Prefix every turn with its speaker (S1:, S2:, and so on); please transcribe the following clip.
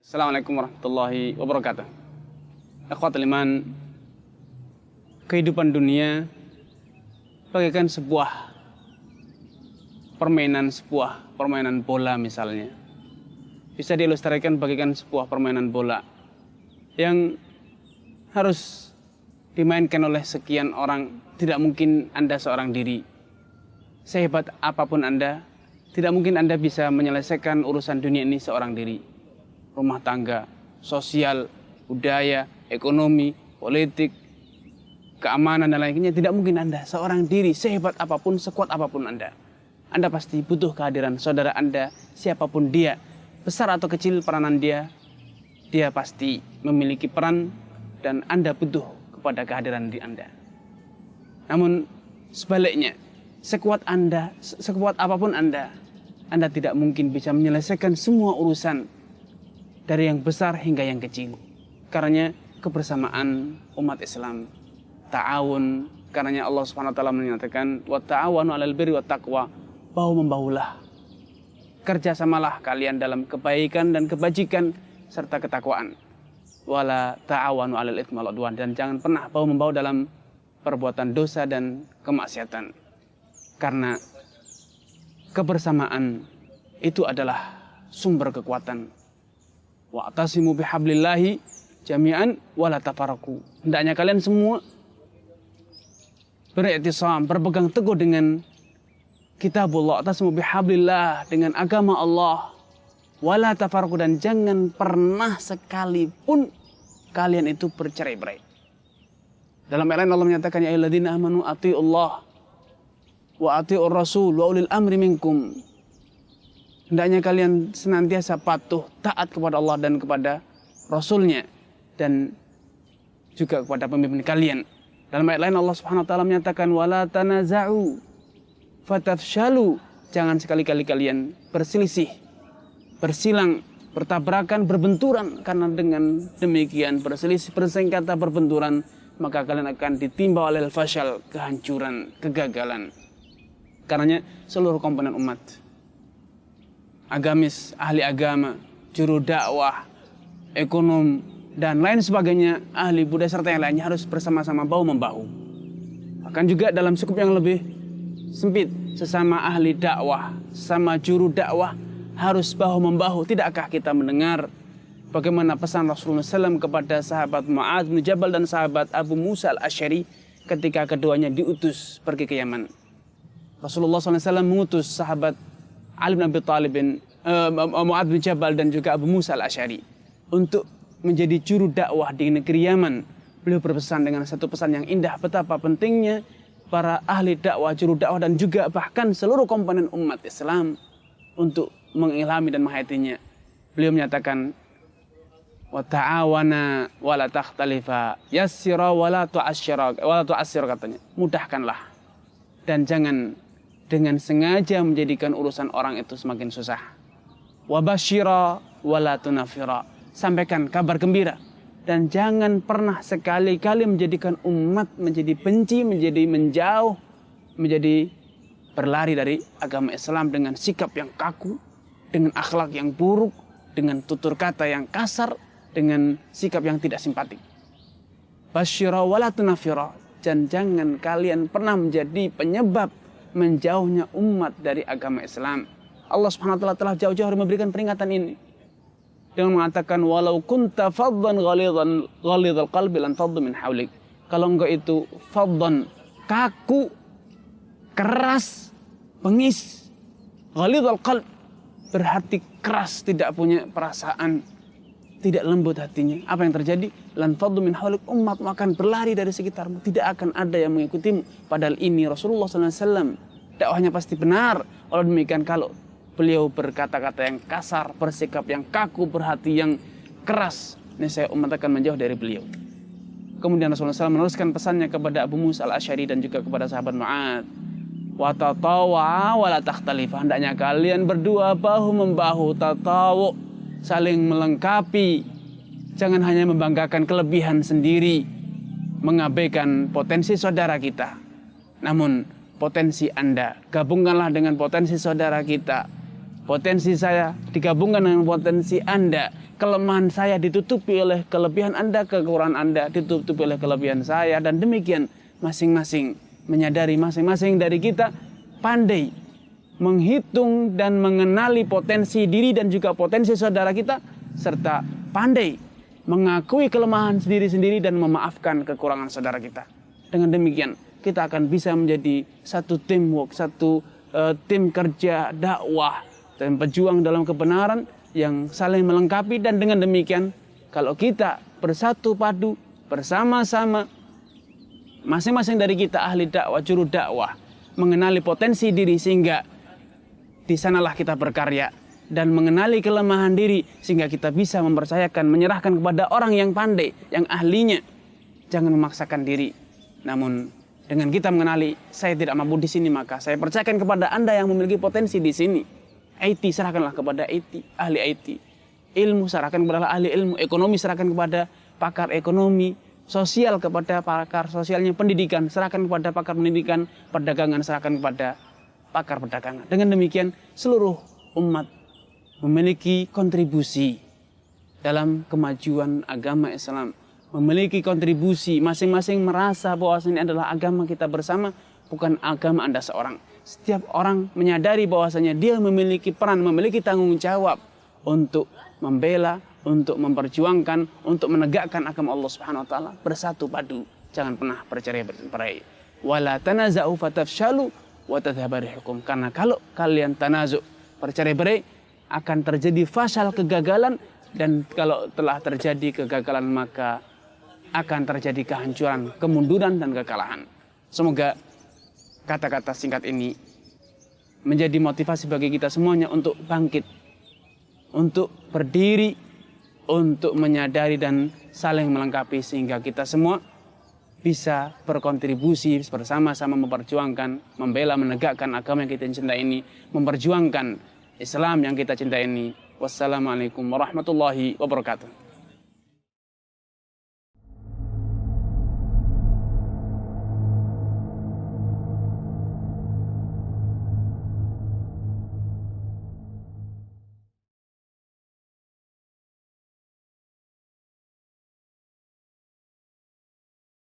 S1: Assalamualaikum warahmatullahi wabarakatuh. Ikhwatul iman, kehidupan dunia bagaikan sebuah permainan bola misalnya. Bisa diilustrasikan bagaikan sebuah permainan bola yang harus dimainkan oleh sekian orang. Tidak mungkin Anda seorang diri. Sehebat apapun Anda, tidak mungkin Anda bisa menyelesaikan urusan dunia ini seorang diri. Rumah tangga, sosial, budaya, ekonomi, politik, keamanan dan lainnya, tidak mungkin Anda seorang diri sehebat apapun, sekuat apapun Anda. Anda pasti butuh kehadiran saudara Anda, siapapun dia, besar atau kecil peranan dia pasti memiliki peran dan Anda butuh kepada kehadiran di Anda. Namun sebaliknya, sekuat apapun Anda tidak mungkin bisa menyelesaikan semua urusan dari yang besar hingga yang kecil. Karena kebersamaan umat Islam, ta'awun, karena Allah Subhanahu wa taala menyatakan wa ta'awanu 'alal birri wat taqwa, bahu membahulah. Kerjasamalah kalian dalam kebaikan dan kebajikan serta ketakwaan. Wala ta'awanu 'alal itsmi wal 'udwan, dan jangan pernah bahu membahu dalam perbuatan dosa dan kemaksiatan. Karena kebersamaan itu adalah sumber kekuatan. Wa'tasimu bihablillahi jami'an wala tafarraqu. Hendaknya kalian semua beriktisam, berpegang teguh dengan kitabullah, wa'tasimu bihablillah, dengan agama Allah, wala tafarraqu, dan jangan pernah sekalipun kalian itu bercerai-berai. Dalam ayat lain Allah menyatakan, ya ayyuhalladzina amanu athi'ullah wa athi'ur rasul wa ulil amri minkum. Hendaknya kalian senantiasa patuh, taat kepada Allah dan kepada Rasulnya, dan juga kepada pemimpin kalian. Dalam ayat lain Allah Subhanahu wa taala menyatakan, wala tanaza'u fatafshalu, jangan sekali-kali kalian berselisih, bersilang, bertabrakan, berbenturan, karena dengan demikian berselisih, bersengketa, berbenturan, maka kalian akan ditimpa oleh fashal, kehancuran, kegagalan. Karenanya seluruh komponen umat, agamis, ahli agama, juru dakwah, ekonom, dan lain sebagainya, ahli budaya serta yang lainnya harus bersama-sama bahu-membahu. Bahkan juga dalam skup yang lebih sempit, sesama ahli dakwah, sama juru dakwah harus bahu-membahu. Tidakkah kita mendengar bagaimana pesan Rasulullah SAW kepada sahabat Mu'adz bin Jabal dan sahabat Abu Musa al-Asy'ari ketika keduanya diutus pergi ke Yaman. Rasulullah SAW mengutus sahabat Ali bin Abi Thalib, Mu'adz bin Jabal dan juga Abu Musa al-Asy'ari untuk menjadi juru dakwah di negeri Yaman. Beliau berpesan dengan satu pesan yang indah, betapa pentingnya para ahli dakwah, juru dakwah, dan juga bahkan seluruh komponen umat Islam untuk mengilhami dan menghayatinya. Beliau menyatakan, wa ta'awana wa la takhtalifa, yassira wa la tu'assira, katanya, mudahkanlah dan jangan dengan sengaja menjadikan urusan orang itu semakin susah. Wabasyira wala tunafira, sampaikan kabar gembira dan jangan pernah sekali-kali menjadikan umat menjadi benci, menjadi menjauh, menjadi berlari dari agama Islam dengan sikap yang kaku, dengan akhlak yang buruk, dengan tutur kata yang kasar, dengan sikap yang tidak simpatik. Basyira wala tunafira, dan jangan kalian pernah menjadi penyebab menjauhnya umat dari agama Islam. Allah Subhanahu wa taala telah jauh-jauh memberikan peringatan ini dengan mengatakan, walau kunta faddan ghalidhal qalbi lan faddu min hawlik. Kalau engkau itu faddan, kaku, keras, bengis, ghalidhal qalb, berhati keras, tidak punya perasaan, tidak lembut hatinya, apa yang terjadi? Lan faddu min hawlik, umat akan berlari dari sekitarmu, tidak akan ada yang mengikutimu. Padahal ini Rasulullah SAW dakwahnya pasti benar. Kalau demikian, kalau beliau berkata-kata yang kasar, bersikap yang kaku, berhati yang keras, niscaya umat akan menjauh dari beliau. Kemudian Rasulullah SAW meneruskan pesannya kepada Abu Musa al-Asy'ari dan juga kepada sahabat Mu'adz, wa tatawa wa la takhtalifa, hendaknya kalian berdua bahu-membahu, tatawu, saling melengkapi. Jangan hanya membanggakan kelebihan sendiri, mengabaikan potensi saudara kita. Namun potensi Anda gabungkanlah dengan potensi saudara kita. potensi saya digabungkan dengan potensi Anda, kelemahan saya ditutupi oleh kelebihan Anda, kekurangan Anda ditutupi oleh kelebihan saya, dan demikian masing-masing menyadari masing-masing dari kita pandai menghitung dan mengenali potensi diri dan juga potensi saudara kita, serta pandai mengakui kelemahan sendiri-sendiri dan memaafkan kekurangan saudara kita. Dengan demikian kita akan bisa menjadi satu teamwork, satu tim kerja dakwah dan pejuang dalam kebenaran yang saling melengkapi. Dan dengan demikian kalau kita bersatu padu bersama-sama, masing-masing dari kita ahli dakwah, juru dakwah, mengenali potensi diri sehingga di sanalah kita berkarya, dan mengenali kelemahan diri sehingga kita bisa mempercayakan, menyerahkan kepada orang yang pandai, yang ahlinya. Jangan memaksakan diri. Namun dengan kita mengenali saya tidak mampu di sini, maka saya percayakan kepada Anda yang memiliki potensi di sini. IT serahkanlah kepada IT, ahli IT. Ilmu serahkan kepada ahli ilmu. Ekonomi serahkan kepada pakar ekonomi. Sosial kepada pakar sosialnya. Pendidikan serahkan kepada pakar pendidikan. Perdagangan serahkan kepada pakar perdagangan. Dengan demikian seluruh umat memiliki kontribusi dalam kemajuan agama Islam. Memiliki kontribusi, masing-masing merasa bahwa ini adalah agama kita bersama, bukan agama Anda seorang. Setiap orang menyadari bahwasanya dia memiliki peran, memiliki tanggung jawab untuk membela, untuk memperjuangkan, untuk menegakkan agama Allah Subhanahu wa taala bersatu padu. Jangan pernah bercerai-berai. Wala tanaza'u fatafshalu wa tadhhabu rihukum. Karena kalau kalian tanazu, bercerai-berai, akan terjadi fasal, kegagalan, dan kalau telah terjadi kegagalan maka akan terjadi kehancuran, kemunduran dan kekalahan. Semoga kata-kata singkat ini menjadi motivasi bagi kita semuanya untuk bangkit, untuk berdiri, untuk menyadari dan saling melengkapi sehingga kita semua bisa berkontribusi bersama-sama memperjuangkan, membela, menegakkan agama yang kita cintai ini, memperjuangkan Islam yang kita cintai ini. Wassalamualaikum warahmatullahi wabarakatuh.